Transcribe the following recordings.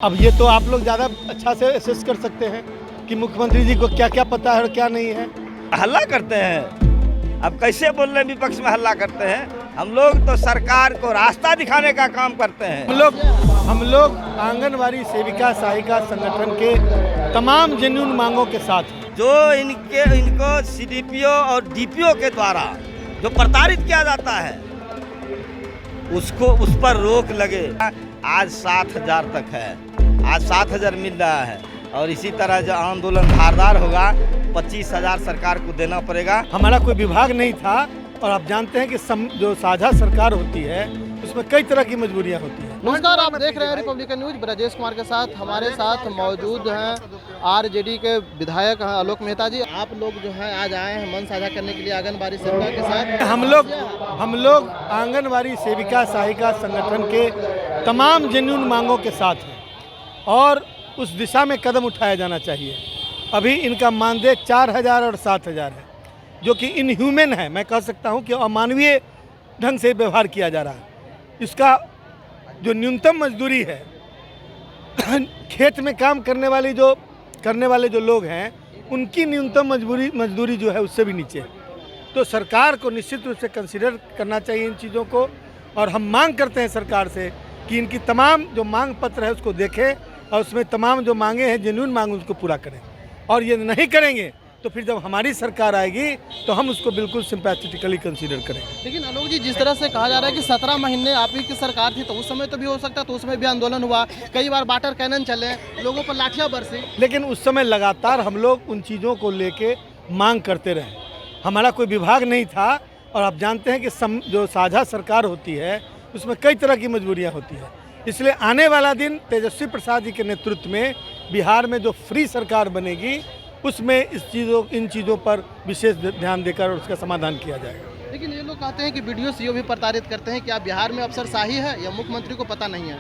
अब ये तो आप लोग ज़्यादा अच्छा से असेस कर सकते हैं कि मुख्यमंत्री जी को क्या क्या पता है और क्या नहीं है। हल्ला करते हैं। अब कैसे बोल रहे हैं विपक्ष में हल्ला करते हैं। हम लोग तो सरकार को रास्ता दिखाने का काम करते हैं। हम लोग आंगनवाड़ी सेविका सहायिका संगठन के तमाम जेन्युइन मांगों के साथ हैं। जो इनको सीडीपीओ और डीपीओ के द्वारा जो प्रताड़ित किया जाता है उस पर रोक लगे। आज 7,000 तक है, आज 7,000 मिल रहा है और इसी तरह जो आंदोलन धारदार होगा 25,000 सरकार को देना पड़ेगा। हमारा कोई विभाग नहीं था और आप जानते हैं कि जो साझा सरकार होती है उसमें कई तरह की मजबूरियां होती हैं। नमस्कार, आप देख रहे हैं रिपब्लिकन न्यूज। ब्रजेश कुमार के साथ हमारे साथ मौजूद हैं आरजेडी के विधायक हैं आलोक मेहता जी। आप लोग जो है आज आए हैं मन साझा करने के लिए आंगनबाड़ी सेविका के साथ। हम लोग आंगनवाड़ी सेविका सहायिका संगठन के तमाम जेन्युइन मांगों के साथ हैं और उस दिशा में कदम उठाया जाना चाहिए। अभी इनका मानदेय 4,000 और 7,000 है, जो कि इनह्यूमन है। मैं कह सकता हूं कि अमानवीय ढंग से व्यवहार किया जा रहा है। इसका जो न्यूनतम मजदूरी है खेत में काम करने वाले जो लोग हैं उनकी न्यूनतम मजदूरी जो है उससे भी नीचे है। तो सरकार को निश्चित रूप से कंसिडर करना चाहिए इन चीज़ों को और हम मांग करते हैं सरकार से कि इनकी तमाम जो मांग पत्र है उसको देखें और उसमें तमाम जो मांगे हैं जेन्युइन मांग उसको पूरा करें। और ये नहीं करेंगे तो फिर जब हमारी सरकार आएगी तो हम उसको बिल्कुल सिंपैथेटिकली कंसीडर करेंगे। लेकिन आलोक जी, जिस तरह से कहा जा रहा है कि 17 महीने आप ही की सरकार थी तो उस समय तो भी हो सकता, तो उस समय भी आंदोलन हुआ, कई बार वाटर कैनन चले, लोगों पर लाठियां बरसी, लेकिन उस समय लगातार हम लोग उन चीज़ों को लेके मांग करते रहे। हमारा कोई विभाग नहीं था और आप जानते हैं कि जो साझा सरकार होती है उसमें कई तरह की मजबूरियाँ होती है। इसलिए आने वाला दिन तेजस्वी प्रसाद जी के नेतृत्व में बिहार में जो फ्री सरकार बनेगी उसमें इन चीज़ों पर विशेष ध्यान देकर उसका समाधान किया जाएगा। लेकिन ये लोग कहते हैं कि बीडीओ सीओ भी प्रताड़ित करते हैं। क्या बिहार में अफसरशाही है या मुख्यमंत्री को पता नहीं है?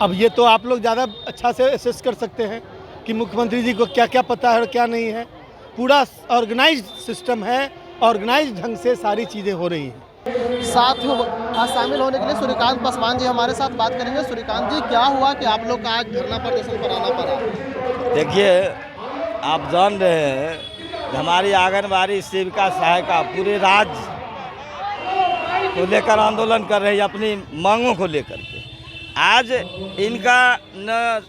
अब ये तो आप लोग ज़्यादा अच्छा से असेस कर सकते हैं कि मुख्यमंत्री जी को क्या क्या पता है और क्या नहीं है। पूरा ऑर्गेनाइज्ड सिस्टम है, ऑर्गेनाइज्ड ढंग से सारी चीज़ें हो रही हैं। साथ आज शामिल होने के लिए सूर्यकांत पासवान जी हमारे साथ बात करेंगे। सूर्यकांत जी, क्या हुआ कि आप लोग का आज धरना प्रदर्शन पर आना पड़ा? देखिए, आप जान रहे हैं कि हमारी आंगनबाड़ी सेविका सहायिका पूरे राज्य को लेकर आंदोलन कर रही है, अपनी मांगों को लेकर के। आज इनका न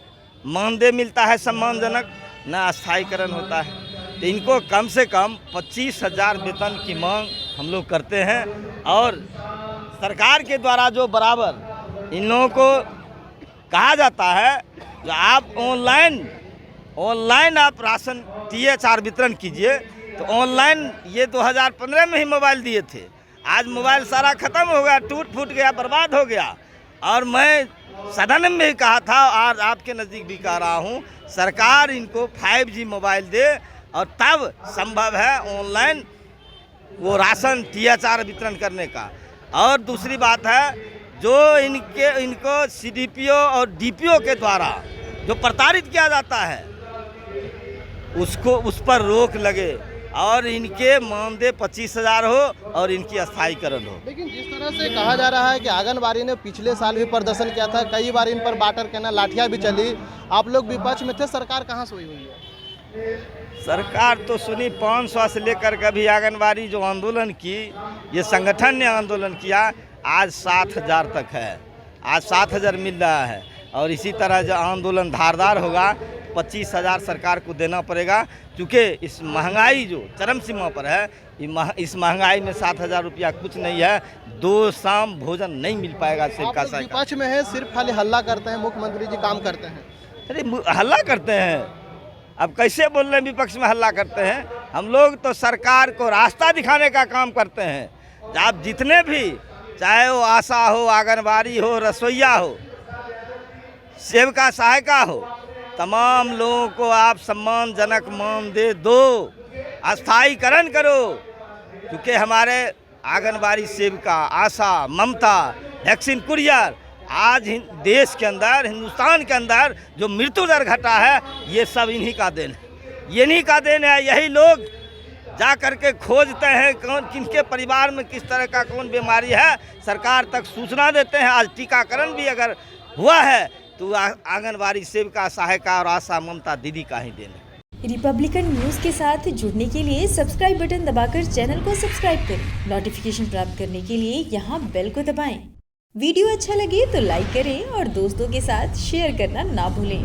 मानदेय मिलता है सम्मानजनक, न स्थायीकरण होता है। तो इनको कम से कम 25,000 वेतन की मांग हम लोग करते हैं और सरकार के द्वारा जो बराबर इन लोगों को कहा जाता है जो आप ऑनलाइन आप राशन THR वितरण कीजिए, तो ऑनलाइन ये 2015 में ही मोबाइल दिए थे। आज मोबाइल सारा ख़त्म हो गया, टूट फूट गया, बर्बाद हो गया। और मैं सदन में भी कहा था और आपके नज़दीक भी कह रहा हूँ, सरकार इनको 5G मोबाइल दे और तब संभव है ऑनलाइन वो राशन THR वितरण करने का। और दूसरी बात है, जो इनको CDPO और DPO के द्वारा जो प्रताड़ित किया जाता है उस पर रोक लगे और इनके मानदेय 25,000 हो और इनकी स्थायीकरण हो। लेकिन जिस तरह से कहा जा रहा है कि आंगनबाड़ी ने पिछले साल भी प्रदर्शन किया था, कई बार इन पर वाटर कैनन लाठियां भी चली, आप लोग विपक्ष में थे, सरकार कहाँ सोई हुई है? सरकार तो सुनी 500 से लेकर कभी आंगनबाड़ी जो आंदोलन की, ये संगठन ने आंदोलन किया, आज 7,000 तक है, आज 7,000 मिल रहा है और इसी तरह जो आंदोलन धारदार होगा 25,000 सरकार को देना पड़ेगा। क्योंकि इस महंगाई जो चरम सीमा पर है, इस महंगाई में 7,000 रुपया कुछ नहीं है। 2 शाम भोजन नहीं मिल पाएगा सेविका सहायिका। विपक्ष में है, सिर्फ खाली हल्ला करते हैं, मुख्यमंत्री जी काम करते हैं। अरे हल्ला करते हैं। अब कैसे बोल रहे हैं विपक्ष में हल्ला करते हैं। हम लोग तो सरकार को रास्ता दिखाने का काम करते हैं। आप जितने भी, चाहे वो आशा हो, आंगनबाड़ी हो, रसोईया हो, सेविका सहायिका हो, तमाम लोगों को आप सम्मानजनक मानदेय दो, स्थायीकरण करो। क्योंकि हमारे आंगनबाड़ी सेविका, आशा, ममता, वैक्सीन कुरियर, आज देश के अंदर, हिंदुस्तान के अंदर जो मृत्यु दर घटा है, ये सब इन्हीं का देन है। इन्हीं का देन है। यही लोग जा कर के खोजते हैं कौन किनके परिवार में किस तरह का कौन बीमारी है, सरकार तक सूचना देते हैं। आज टीकाकरण भी अगर हुआ है तो आंगनबाड़ी सेविका सहायिका और आशा ममता दीदी का ही देन है। रिपब्लिकन न्यूज के साथ जुड़ने के लिए सब्सक्राइब बटन दबाकर चैनल को सब्सक्राइब करें। नोटिफिकेशन प्राप्त करने के लिए यहाँ बेल को दबाएं। वीडियो अच्छा लगे तो लाइक करें और दोस्तों के साथ शेयर करना ना भूलें।